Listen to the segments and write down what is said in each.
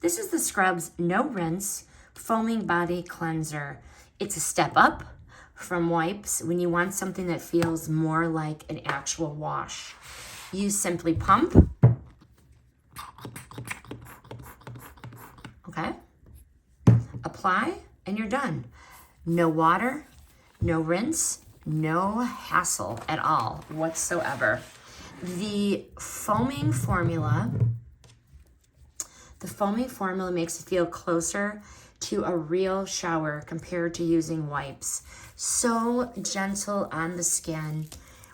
This is the Scrubzz No Rinse Foaming Body Cleanser. It's a step up from wipes when you want something that feels more like an actual wash. You simply pump. Okay? Apply, and you're done. No water, no rinse, no hassle at all whatsoever. The foaming formula makes it feel closer to a real shower compared to using wipes. So gentle on the skin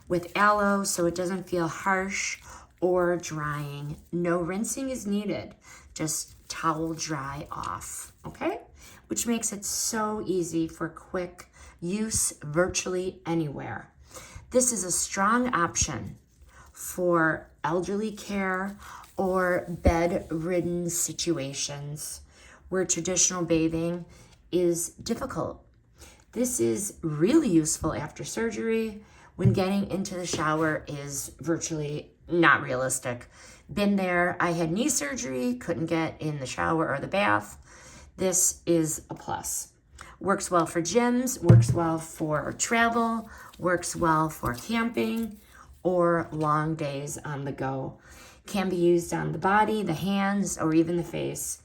with aloe so it doesn't feel harsh or drying. No rinsing is needed. Just towel dry off, okay? Which makes it so easy for quick use virtually anywhere. This is a strong option for elderly care or bedridden situations where traditional bathing is difficult. This is really useful after surgery when getting into the shower is virtually not realistic. Been there. I had knee surgery, couldn't get in the shower or the bath. This is a plus. Works well for gyms, works well for travel, works well for camping or long days on the go. Can be used on the body, the hands, or even the face.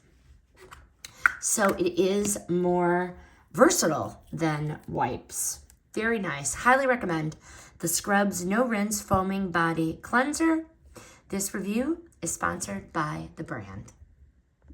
So it is more versatile than wipes. Very nice. Highly recommend the Scrubzz No Rinse Foaming Body Cleanser. This review is sponsored by the brand.